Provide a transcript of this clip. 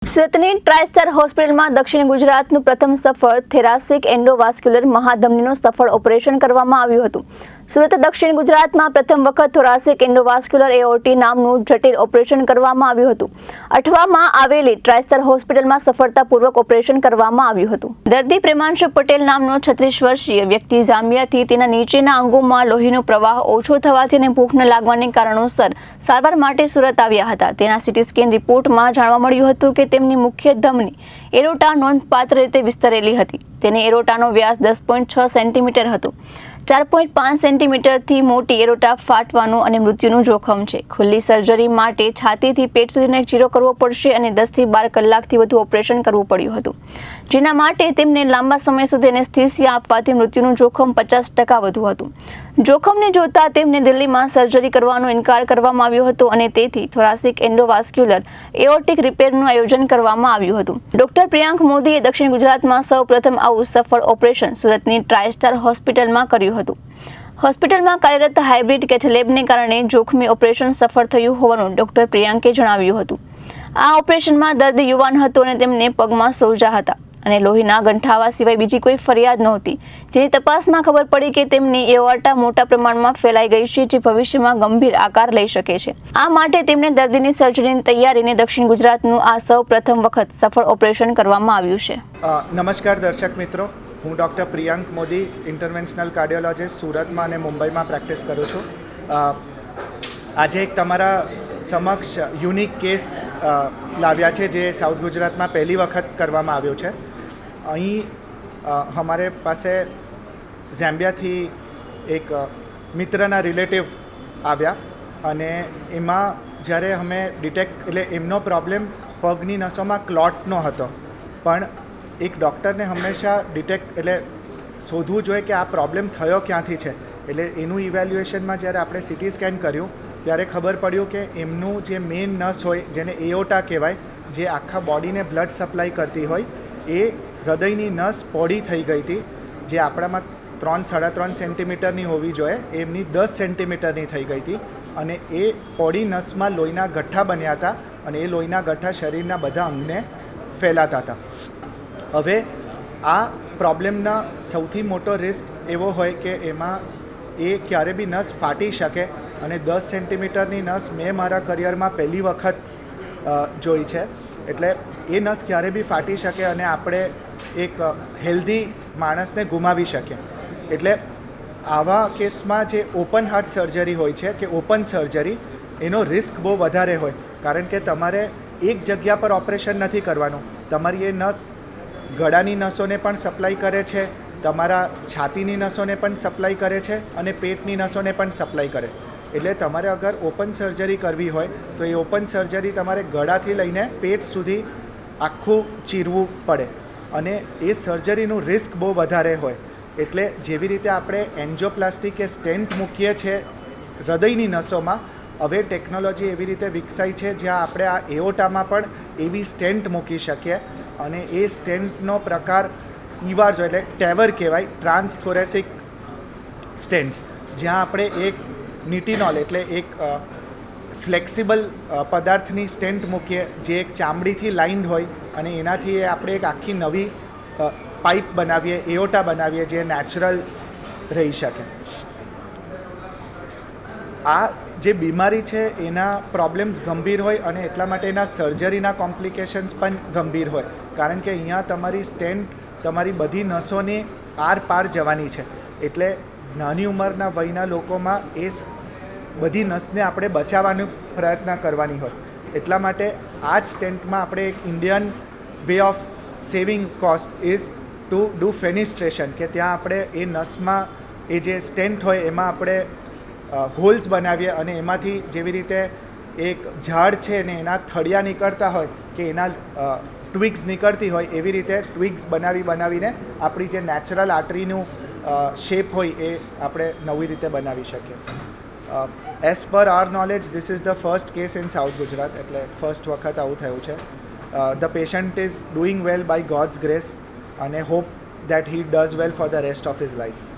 સુરતની ટ્રાઇસ્ટાર હોસ્પિટલમાં દક્ષિણ ગુજરાતનું પ્રથમ સફળ થોરાસિક એન્ડોવાસ્ક્યુલર મહાધમનીનું સફળ ઓપરેશન કરવામાં આવ્યું હતું. સુરત દક્ષિણ ગુજરાતમાં પ્રથમ વખત થોરાસિક એન્ડોવાસ્ક્યુલર એઓર્ટી નામનું જટિલ ઓપરેશન કરવામાં આવ્યું હતું. અઠવામાં આવેલી ટ્રાઇસ્ટાર હોસ્પિટલમાં સફળતાપૂર્વક ઓપરેશન કરવામાં આવ્યું હતું. દર્દી પ્રેમાંશુ પટેલ નામનો 36 વર્ષીય વ્યક્તિ ઝામ્બિયાથી તેના નીચેના અંગોમાં લોહીનો પ્રવાહ ઓછો થવાથી અને ભૂખ ન લાગવાને કારણોસર સારવાર માટે સુરત આવ્યા હતા. તેના સીટી સ્કેન રિપોર્ટમાં જાણવા મળ્યું હતું કે તેમની મુખ્ય ધમની એરોટા નોંધપાત્ર રીતે વિસ્તરેલી હતી. તેની એરોટાનો વ્યાસ 10.6 સેન્ટીમીટર હતો. 4.5 સેન્ટીમીટરથી મોટી એરોટા ફાટવાનું અને મૃત્યુનું જોખમ છે. ખુલ્લી સર્જરી માટે છાતીથી પેટ સુધીનો એક ચીરો કરવો પડશે અને 10 થી 12 કલાકથી વધુ ઓપરેશન કરવું પડ્યું હતું, જેના માટે તેમને લાંબા સમય સુધી એનેસ્થેસિયા આપવાથી મૃત્યુનું જોખમ 50% વધુ હતું. જોખમને જોતા તેમને દિલ્હીમાં સર્જરી કરવાનો ઇનકાર કરવામાં આવ્યો હતો અને તેથી થોરાસિક એન્ડોવાસ્ક્યુલર એઓર્ટિક રિપેરનું આયોજન કરવામાં આવ્યું હતું. ડોક્ટર પ્રિયાંક મોદીએ દક્ષિણ ગુજરાતમાં સૌપ્રથમ આવું સફળ ઓપરેશન સુરતની ટ્રાઇસ્ટાર હોસ્પિટલમાં કર્યું હતું. હોસ્પિટલમાં કાર્યરત હાઇબ્રિડ કેથલેબને કારણે જોખમી ઓપરેશન સફળ થયું હોવાનું ડોક્ટર પ્રિયાંકે જણાવ્યું હતું. આ ઓપરેશનમાં દર્દી યુવાન હતો અને તેમને પગમાં સોજા હતા અને લોહીના ગંઠાવા સિવાય બીજી કોઈ ફરિયાદ નહોતી, જેની તપાસમાં ખબર પડી કે તેમની એઓર્ટા મોટા પ્રમાણમાં ફેલાઈ ગઈ છે, જે ભવિષ્યમાં ગંભીર આકાર લઈ શકે છે. આ માટે તેમને દર્દીની સર્જરીની તૈયારીને દક્ષિણ ગુજરાતનું આ સૌ પ્રથમ વખત સફળ ઓપરેશન કરવામાં આવ્યું છે. નમસ્કાર દર્શક મિત્રો, હું ડૉક્ટર પ્રિયાંક મોદી, ઇન્ટરવેન્શનલ કાર્ડિયોલોજિસ્ટ સુરતમાં અને મુંબઈમાં પ્રેક્ટિસ કરું છું. આજે એક તમારા સમક્ષ યુનિક કેસ લાવ્યા છે, જે સાઉથ ગુજરાતમાં પહેલી વખત કરવામાં આવ્યો છે. અહીં અમારે પાસે ઝામ્બિયાથી એક મિત્રના રિલેટિવ આવ્યા અને એમાં જ્યારે અમે ડિટેક્ટ એટલે એમનો પ્રોબ્લેમ પગની નસોમાં ક્લોટનો હતો, પણ એક ડૉક્ટરને હંમેશા ડિટેક્ટ એટલે શોધવું જોઈએ કે આ પ્રોબ્લેમ થયો ક્યાંથી છે. એટલે એનું ઇવેલ્યુએશનમાં જ્યારે આપણે સીટી સ્કેન કર્યું ત્યારે ખબર પડ્યું કે એમનું જે મેઇન નસ હોય, જેને એઓર્ટા કહેવાય, જે આખા બોડીને બ્લડ સપ્લાય કરતી હોય, એ હૃદયની નસ પહોળી થઈ ગઈ હતી, જે આપણામાં 3-3.5 સેન્ટીમીટરની હોવી જોઈએ, એમની 10 સેન્ટીમીટરની થઈ ગઈ હતી અને એ પહોળી નસમાં લોહીના ગઠ્ઠા બન્યા હતા અને એ લોહીના ગઠ્ઠા શરીરના બધા અંગને ફેલાતા હતા. હવે આ પ્રોબ્લેમનો સૌથી મોટો રિસ્ક એવો હોય કે એમાં એ ક્યારે બી નસ ફાટી શકે અને 10 સેન્ટીમીટરની નસ મેં મારા કરિયરમાં પહેલી વખત જોઈ છે. એટલે એ નસ ક્યારે બી ફાટી શકે અને આપણે એક હેલ્ધી માણસને ગુમાવી શકીએ. એટલે આવા કેસમાં જે ઓપન હાર્ટ સર્જરી હોય છે કે ઓપન સર્જરી, એનો રિસ્ક બહુ વધારે હોય, કારણ કે તમારે એક જગ્યા પર ઓપરેશન નથી કરવાનું. તમારી એ નસ ગળાની નસોને પણ સપ્લાય કરે છે, તમારા છાતીની નસોને પણ સપ્લાય કરે છે અને પેટની નસોને પણ સપ્લાય કરે છે. એટલે તમારે અગર ઓપન સર્જરી કરવી હોય તો એ ઓપન સર્જરી તમારે ગળાથી લઈને પેટ સુધી આખું ચીરવું પડે અને એ સર્જરીનું રિસ્ક બહુ વધારે હોય. એટલે જેવી રીતે આપણે એન્જિયોપ્લાસ્ટી કે સ્ટેન્ટ મૂકીએ છીએ હૃદયની નસોમાં, હવે ટેકનોલોજી એવી રીતે વિકસાઈ છે જ્યાં આપણે આ એઓર્ટામાં પણ એવી સ્ટેન્ટ મૂકી શકીએ અને એ સ્ટેન્ટનો પ્રકાર ઈવાર્ઝો એટલે ટેવર કહેવાય, ટ્રાન્સથોરેસિક સ્ટેન્ટ્સ, જ્યાં આપણે એક નિટિનોલ એટલે એક ફ્લેક્સિબલ પદાર્થની સ્ટેન્ટ મૂકીએ, જે એક ચામડીથી લાઇન્ડ હોય અને એનાથી આપણે એક આખી નવી પાઇપ બનાવીએ, એઓર્ટા બનાવીએ, જે નેચરલ રહી શકે. આ જે બીમારી છે એના પ્રોબ્લેમ્સ ગંભીર હોય અને એટલા માટે એના સર્જરીના કોમ્પ્લિકેશન્સ પણ ગંભીર હોય, કારણ કે અહીંયા તમારી સ્ટેન્ટ તમારી બધી નસોની આર-પાર જવાની છે. એટલે નાની ઉંમરના વયના લોકોમાં એ બધી નસને આપણે બચાવવાનો પ્રયત્ન કરવાની હોય. એટલા માટે આ જ સ્ટેન્ટમાં આપણે એક Indian way of saving cost is to do fenestration, કે ત્યાં આપણે એ નસમાં એ જે સ્ટેન્ટ હોય એમાં આપણે હોલ્સ બનાવીએ અને એમાંથી જેવી રીતે એક ઝાડ છે ને એના થળિયા નીકળતા હોય કે એના ટ્વિગ્સ નીકળતી હોય, એવી રીતે ટ્વિગ્સ બનાવીને આપણી જે નેચરલ આર્ટરીનું શેપ હોય એ આપણે નવી રીતે બનાવી શકીએ. As per our knowledge this is the first case in south Gujarat, એટલે ફર્સ્ટ વખત આવું થયું છે. The patient is doing well by God's grace અને hope that he does well for the rest of his life.